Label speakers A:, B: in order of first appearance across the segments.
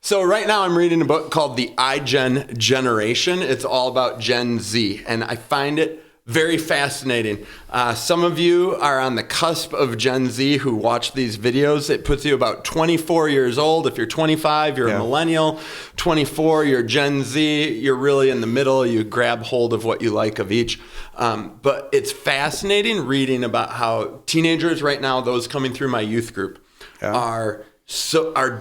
A: So right now I'm reading a book called The iGen Generation. It's all about Gen Z, and I find it very fascinating. Some of you are on the cusp of Gen Z who watch these videos. It puts you about 24 years old. If you're 25, you're a millennial. 24, you're Gen Z. You're really in the middle. You grab hold of what you like of each. But it's fascinating reading about how teenagers right now, those coming through my youth group, are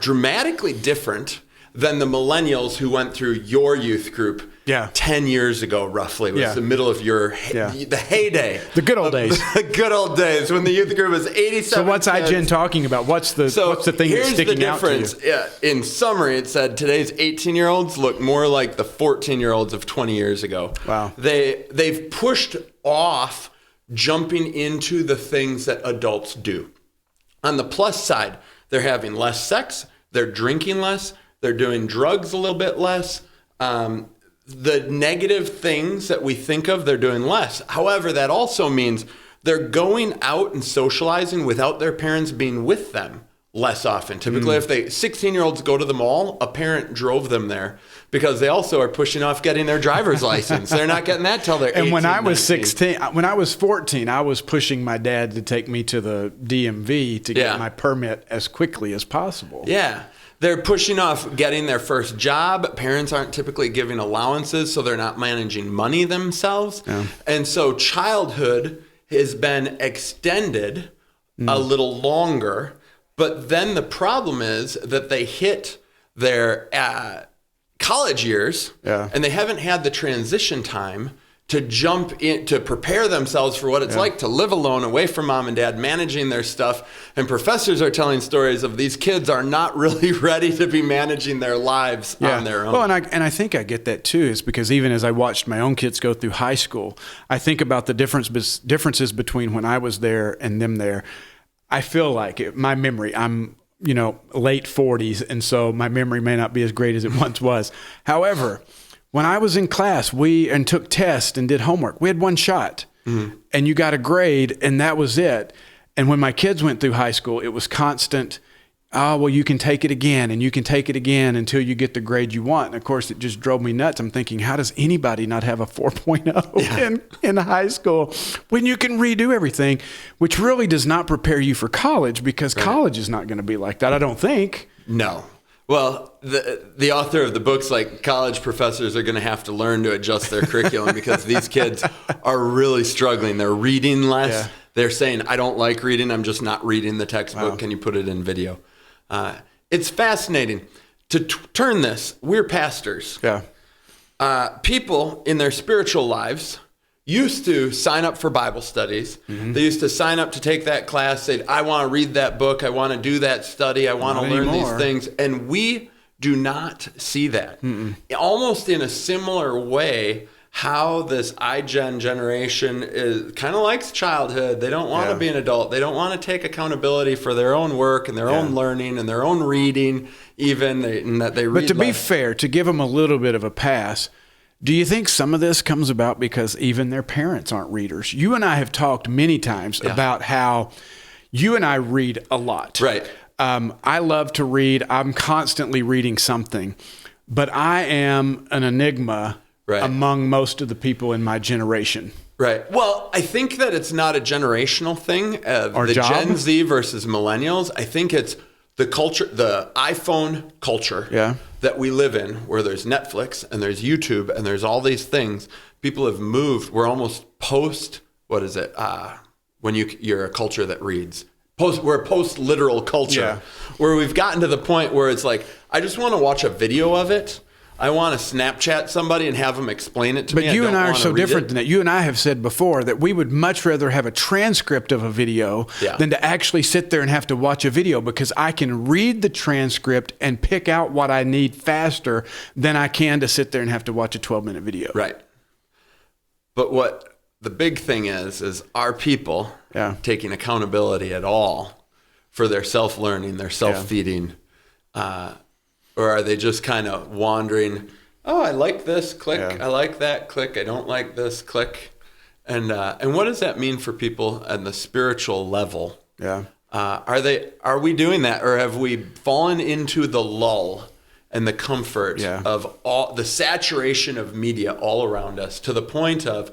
A: dramatically different than the millennials who went through your youth group 10 years ago, roughly. It was the middle of your the heyday.
B: The good old days.
A: The good old days when the youth group was 87.
B: So what's iGen talking about? What's the thing that's sticking out to you?
A: Yeah, in summary, it said today's 18-year-olds look more like the 14-year-olds of 20 years ago.
B: Wow.
A: They've pushed off jumping into the things that adults do. On the plus side, they're having less sex, they're drinking less, they're doing drugs a little bit less. The negative things that we think of, they're doing less. However, that also means they're going out and socializing without their parents being with them less often. Typically, if 16-year-olds go to the mall, a parent drove them there because they also are pushing off getting their driver's license. They're not getting that till they're 18.
B: And when I was 14, I was pushing my dad to take me to the DMV to get my permit as quickly as possible.
A: Yeah. They're pushing off getting their first job. Parents aren't typically giving allowances, so they're not managing money themselves. Yeah. And so childhood has been extended a little longer. But then the problem is that they hit their college years and they haven't had the transition time to jump in, to prepare themselves for what it's like to live alone, away from mom and dad, managing their stuff. And professors are telling stories of these kids are not really ready to be managing their lives on their own.
B: Well, and I think I get that too, is because even as I watched my own kids go through high school, I think about the differences between when I was there and them there. I feel like my memory, I'm, late 40s, and so my memory may not be as great as it once was. However, when I was in class, and took tests and did homework, we had one shot, and you got a grade, and that was it. And when my kids went through high school, it was constant, you can take it again, and you can take it again until you get the grade you want. And of course, it just drove me nuts. I'm thinking, how does anybody not have a 4.0 in high school when you can redo everything, which really does not prepare you for college, because college is not going to be like that, I don't think.
A: No. Well, the author of the book's like, college professors are going to have to learn to adjust their curriculum because these kids are really struggling. They're reading less. Yeah. They're saying, I don't like reading. I'm just not reading the textbook. Wow. Can you put it in video? It's fascinating. To turn this, we're pastors. Yeah. People in their spiritual lives used to sign up for Bible studies. They used to sign up to take that class, say, I want to read that book. I want to do that study. I want to learn these things. And we do not see that. Almost in a similar way, how this iGen generation is kind of likes childhood. They don't want to be an adult. They don't want to take accountability for their own work and their own learning and their own reading, even and that they read.
B: But to be fair, to give them a little bit of a pass, do you think some of this comes about because even their parents aren't readers? You and I have talked many times about how you and I read a lot.
A: Right.
B: I love to read. I'm constantly reading something, but I am an enigma among most of the people in my generation.
A: Right. Well, I think that it's not a generational thing. The Gen Z versus millennials. I think it's the culture, the iPhone culture that we live in, where there's Netflix and there's YouTube and there's all these things. People have moved. We're almost post, what is it? When you're a culture that reads. We're a post-literal culture where we've gotten to the point where it's like, I just want to watch a video of it. I want to Snapchat somebody and have them explain it to me.
B: But you and I are so different than that. You and I have said before that we would much rather have a transcript of a video than to actually sit there and have to watch a video, because I can read the transcript and pick out what I need faster than I can to sit there and have to watch a 12-minute video.
A: Right. But what the big thing is our people taking accountability at all for their self-learning, their self-feeding, or are they just kind of wandering? Oh, I like this, click. I like that, click. I don't like this, click. And what does that mean for people at the spiritual level? Yeah. Are we doing that, or have we fallen into the lull and the comfort of all the saturation of media all around us, to the point of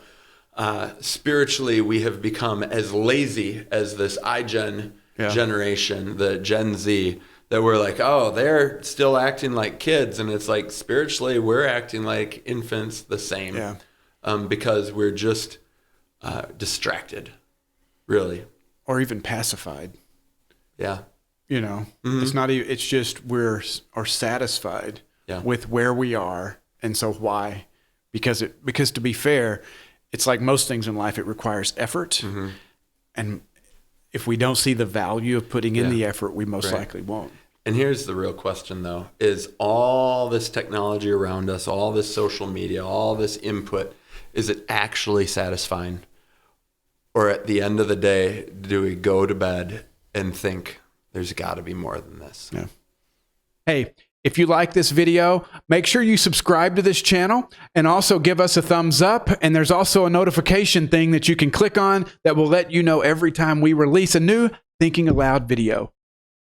A: spiritually we have become as lazy as this iGen generation, the Gen Z, that we're like, oh, they're still acting like kids. And it's like spiritually we're acting like infants the same because we're just distracted, really.
B: Or even pacified.
A: Yeah.
B: You know, it's not even, it's just are satisfied with where we are. And so why? Because to be fair, it's like most things in life, it requires effort. And if we don't see the value of putting in the effort, we most likely won't.
A: And here's the real question, though, is all this technology around us, all this social media, all this input, is it actually satisfying? Or at the end of the day, do we go to bed and think there's got to be more than this?
B: Yeah. Hey, if you like this video, make sure you subscribe to this channel and also give us a thumbs up. And there's also a notification thing that you can click on that will let you know every time we release a new Thinking Aloud video.